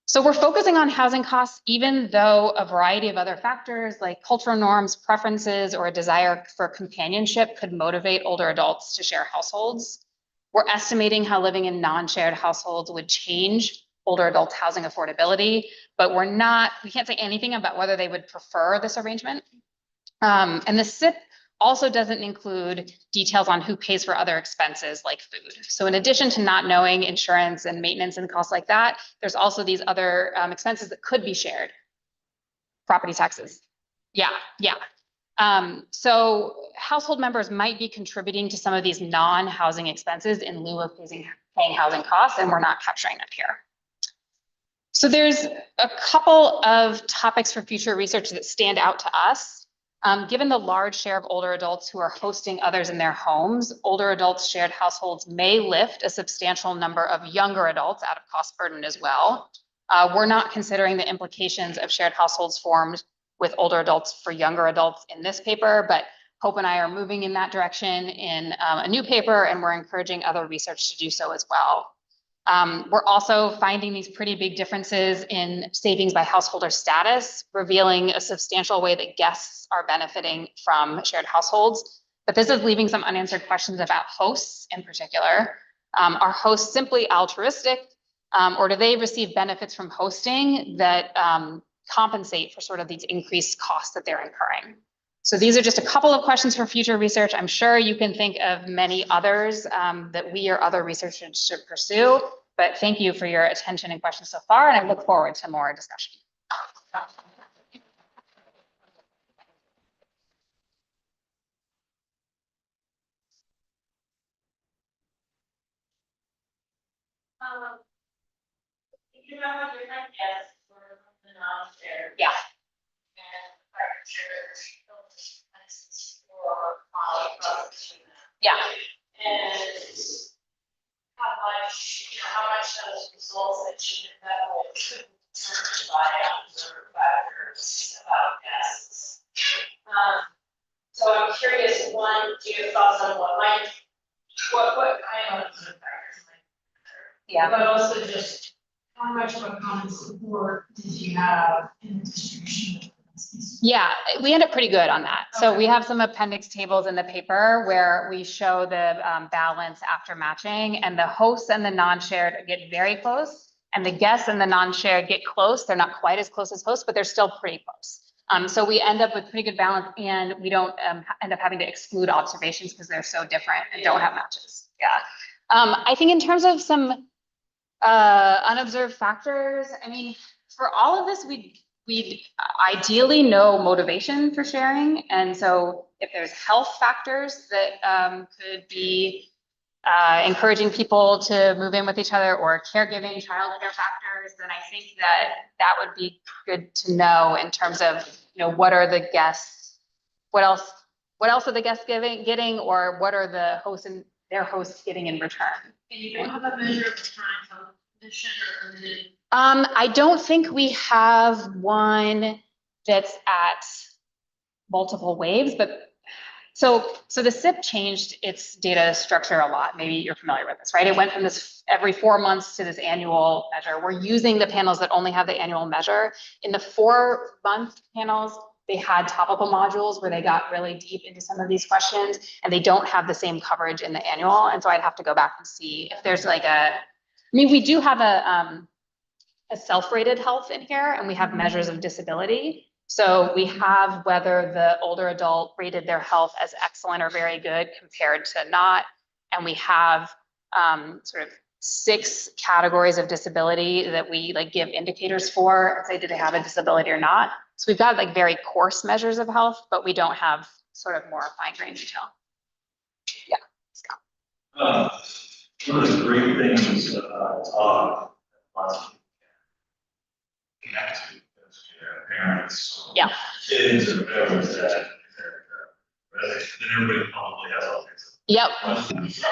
So we're focusing on housing costs, even though a variety of other factors like cultural norms, preferences, or a desire for companionship could motivate older adults to share households. We're estimating how living in non-shared households would change older adults' housing affordability, but we can't say anything about whether they would prefer this arrangement. And the SIP also doesn't include details on who pays for other expenses like food. So in addition to not knowing insurance and maintenance and costs like that, there's also these other expenses that could be shared. Property taxes. Yeah. So household members might be contributing to some of these non-housing expenses in lieu of paying housing costs, and we're not capturing it here. So there's a couple of topics for future research that stand out to us. Given the large share of older adults who are hosting others in their homes, older adults shared households may lift a substantial number of younger adults out of cost burden as well. We're not considering the implications of shared households formed with older adults for younger adults in this paper, but Hope and I are moving in that direction in a new paper, and we're encouraging other research to do so as well. We're also finding these pretty big differences in savings by householder status, revealing a substantial way that guests are benefiting from shared households. But this is leaving some unanswered questions about hosts in particular. Are hosts simply altruistic, or do they receive benefits from hosting that compensate for sort of these increased costs that they're incurring? So these are just a couple of questions for future research. I'm sure you can think of many others that we or other researchers should pursue. But thank you for your attention and questions so far, and I look forward to more discussion. You have a different guest for the non-shared. Yeah. And furniture, for processing that. Yeah. And how much those results that you develop could be determined by observed factors about guests. So I'm curious, one, do you have thoughts on what kind of observed factors might matter? Yeah. But also just how much of a common support did you have in the distribution of this? Yeah, we end up pretty good on that. So we have some appendix tables in the paper where we show the balance after matching, and the hosts and the non-shared get very close, and the guests and the non-shared get close. They're not quite as close as hosts, but they're still pretty close. So we end up with pretty good balance, and we don't end up having to exclude observations because they're so different and don't have matches. Yeah. I think in terms of some unobserved factors, I mean, for all of this, we'd ideally know motivation for sharing. And so if there's health factors that could be encouraging people to move in with each other, or caregiving, childcare factors, then I think that would be good to know in terms of, what are the guests, what else are the guests getting, or what are the hosts and their hosts getting in return? And you don't have a measure of time condition or limited. I don't think we have one that's at multiple waves, but so the SIP changed its data structure a lot. Maybe you're familiar with this, right? It went from this every 4 months to this annual measure. We're using the panels that only have the annual measure. In the 4-month panels, they had topical modules where they got really deep into some of these questions, and they don't have the same coverage in the annual. And so I'd have to go back and see if there's we do have a self-rated health in here, and we have measures of disability. So we have whether the older adult rated their health as excellent or very good compared to not. And we have sort of 6 categories of disability that we give indicators for and say, do they have a disability or not? So we've got very coarse measures of health, but we don't have sort of more fine-grained detail. Yeah, Scott. One of the great things about connect to parents. Yeah. Kids or whatever is that. Then everybody probably has all kinds of Yep. questions.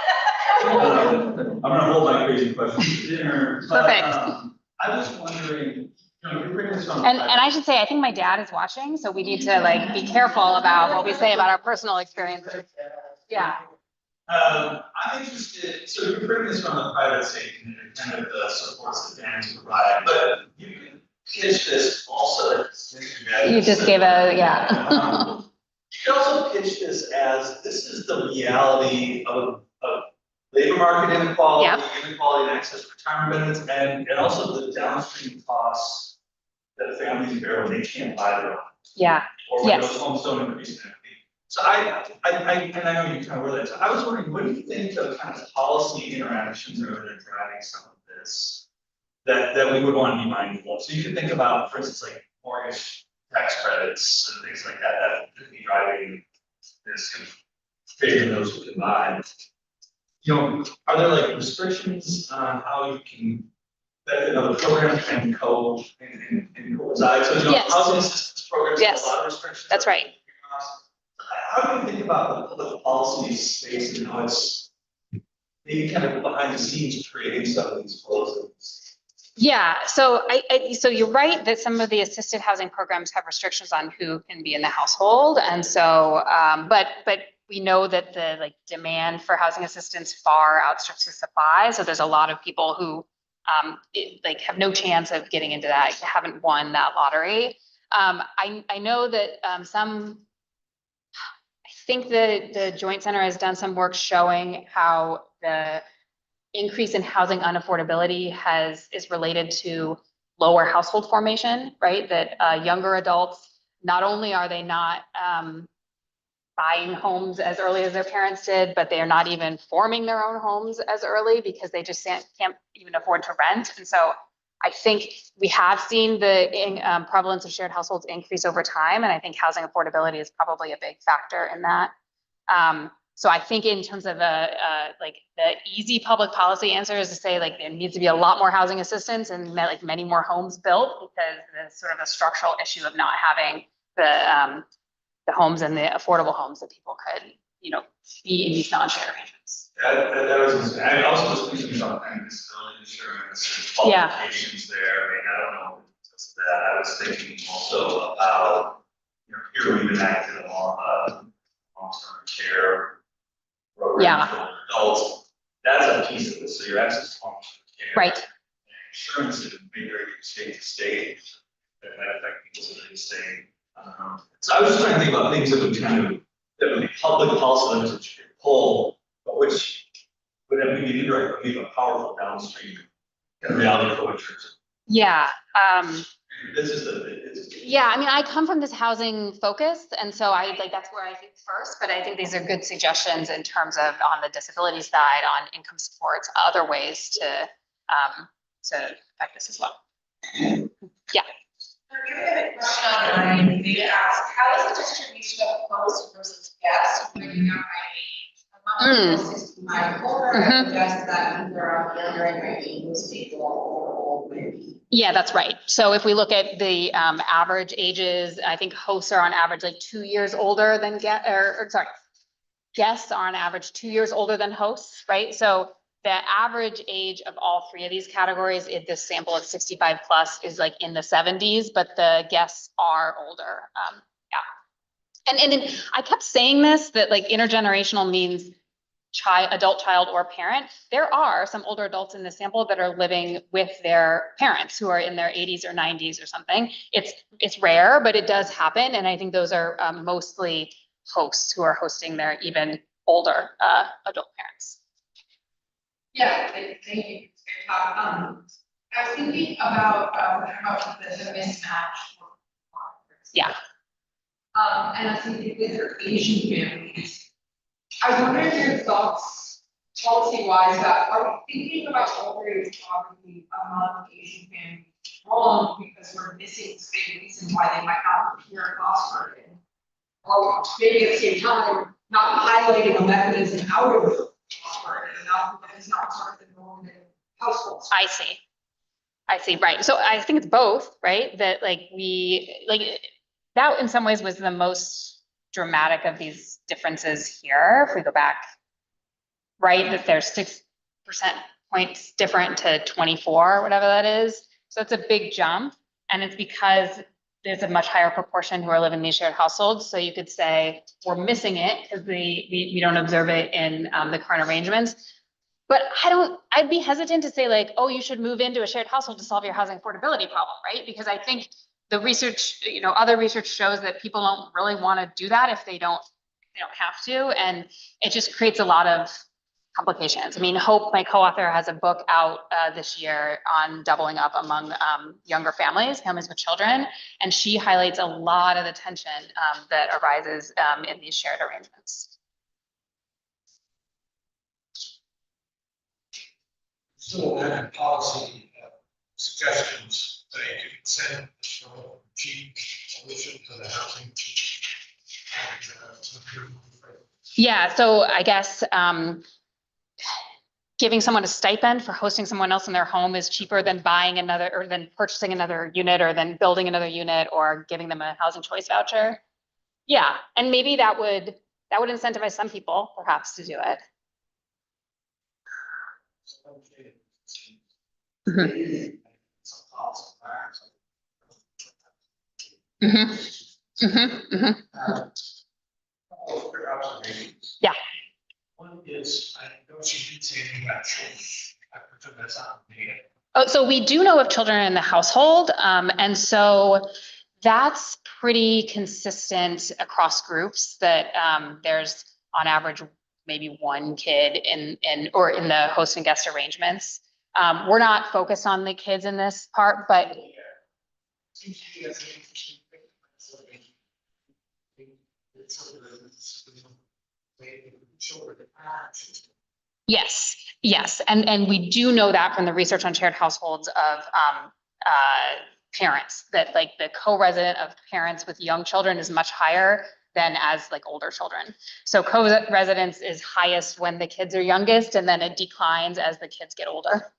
I'm gonna hold my crazy questions to dinner. Perfect. I was wondering, you're bringing this on. And I should say, I think my dad is watching, so we need to be careful about what we say about our personal experiences. Yeah. I'm interested, so you're bringing this from the private state and kind of the supports that families provide, but you can pitch this also. You just gave yeah. You can also pitch this as, this is the reality of labor market inequality, inequality in access to retirement benefits, and also the downstream costs that families bear when they can't buy their own. Yeah. Or when those homes don't increase in equity. So I know you kind of relate. So I was wondering, what do you think of kind of policy interactions that are driving some of this that we would want to be mindful of? So you could think about, for instance, mortgage tax credits and things like that could be driving this kind of favoring those who can buy. Are there restrictions on how you can the programs can coincide? So Yes. housing assistance programs have a lot of restrictions. That's right. How do you think about the policy space and how it's maybe kind of behind the scenes creating some of these flows? Yeah, so so you're right that some of the assisted housing programs have restrictions on who can be in the household, and so but we know that the demand for housing assistance far outstrips the supply. So there's a lot of people who have no chance of getting into that, haven't won that lottery. I know that I think the Joint Center has done some work showing how the increase in housing unaffordability is related to lower household formation, right? That younger adults, not only are they not buying homes as early as their parents did, but they are not even forming their own homes as early because they just can't even afford to rent. And so I think we have seen the prevalence of shared households increase over time, and I think housing affordability is probably a big factor in that. So I think in terms of like the easy public policy answer is to say like there needs to be a lot more housing assistance and like many more homes built, because there's sort of a structural issue of not having the homes and the affordable homes that people could, you know, be in these non-shared arrangements. That was, I also was thinking about kind of disability insurance and Yeah. qualifications there. I mean, I don't know if it's that. I was thinking also about, you know, here we've enacted a long-term care program Yeah. for adults. That's a piece of this. So your access to long-term care. Right. And insurance is very state to state. That affect people's ability to stay. So I was just trying to think about things that would kind of, that would be public policy limits that you could pull, but which would have maybe indirect, but maybe a powerful downstream kind of reality for what you're. Yeah. This is the, Yeah, I mean, I come from this housing focus, and so I like that's where I think first, but I think these are good suggestions in terms of on the disability side, on income supports, other ways to affect this as well. Yeah. We have a question online. They ask, how is the distribution of hosts versus guests breaking out by age? Among the 65 older, I suggest that either are wondering maybe most people or old maybe. Yeah, that's right. So if we look at the average ages, I think hosts are on average like 2 years older than guests are on average 2 years older than hosts, right? So the average age of all three of these categories in this sample of 65 plus is like in the 70s, but the guests are older. Yeah. And I kept saying this, that like intergenerational means adult, child, or parent. There are some older adults in the sample that are living with their parents who are in their 80s or 90s or something. It's rare, but it does happen. And I think those are mostly hosts who are hosting their even older adult parents. Yeah, thank you. It's great talk. I was thinking about the mismatch. Yeah. And I was thinking with your Asian families. I was wondering your thoughts, policy-wise, that are we thinking about older age poverty among Asian families wrong because we're missing the same reason why they might not be here in Oxford? Or maybe at the same time, not highlighting a mechanism out of Oxford and not because it's not sort of the norm in households. I see, right. So I think it's both, right? That like that in some ways was the most dramatic of these differences here. If we go back, right, that there's 6% points different to 24, whatever that is. So it's a big jump. And it's because there's a much higher proportion who are living in these shared households. So you could say we're missing it because we don't observe it in the current arrangements. But I'd be hesitant to say like, oh, you should move into a shared household to solve your housing affordability problem, right? Because I think the research, other research shows that people don't really want to do that if they don't have to. And it just creates a lot of complications. I mean, Hope, my co-author, has a book out this year on doubling up among younger families with children. And she highlights a lot of the tension that arises in these shared arrangements. Still have policy suggestions that you can send for cheap solution to the housing. Yeah, so I guess giving someone a stipend for hosting someone else in their home is cheaper than buying another, or than purchasing another unit, or than building another unit, or giving them a housing choice voucher. Yeah, and maybe that would incentivize some people perhaps to do it. Yeah. One is, I know she did say anything about children. I put that's on data. Oh, so we do know of children in the household, and so that's pretty consistent across groups that there's on average maybe one kid in the host and guest arrangements. We're not focused on the kids in this part, but Yes, yes, and we do know that from the research on shared households of parents, that like the co-resident of parents with young children is much higher than as like older children. So co-residence is highest when the kids are youngest, and then it declines as the kids get older.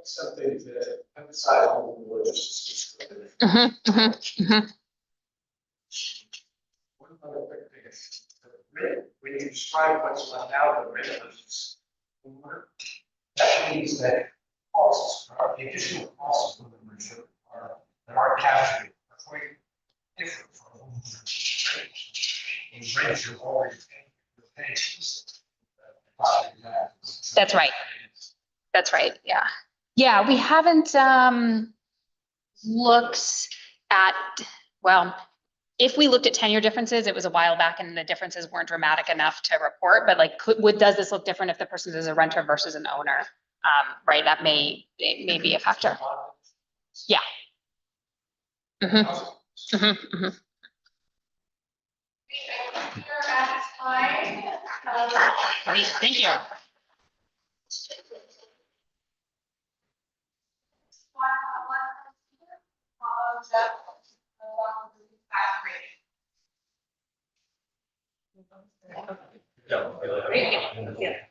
Something to emphasize on the religious. Mhm, mhm, mhm. One other quick thing is, when you describe what's left out of the regulations, that means that costs, the additional costs of the membership are, that are captured are quite different from homeownership. In rent, you're always paying. That's right. That's right, yeah. Yeah, we haven't looked at, well, if we looked at tenure differences, it was a while back and the differences weren't dramatic enough to report, but like, does this look different if the person is a renter versus an owner? Right, that it may be a factor. Yeah. Mhm, mhm, mhm. We're at time. Great, thank you. Yeah.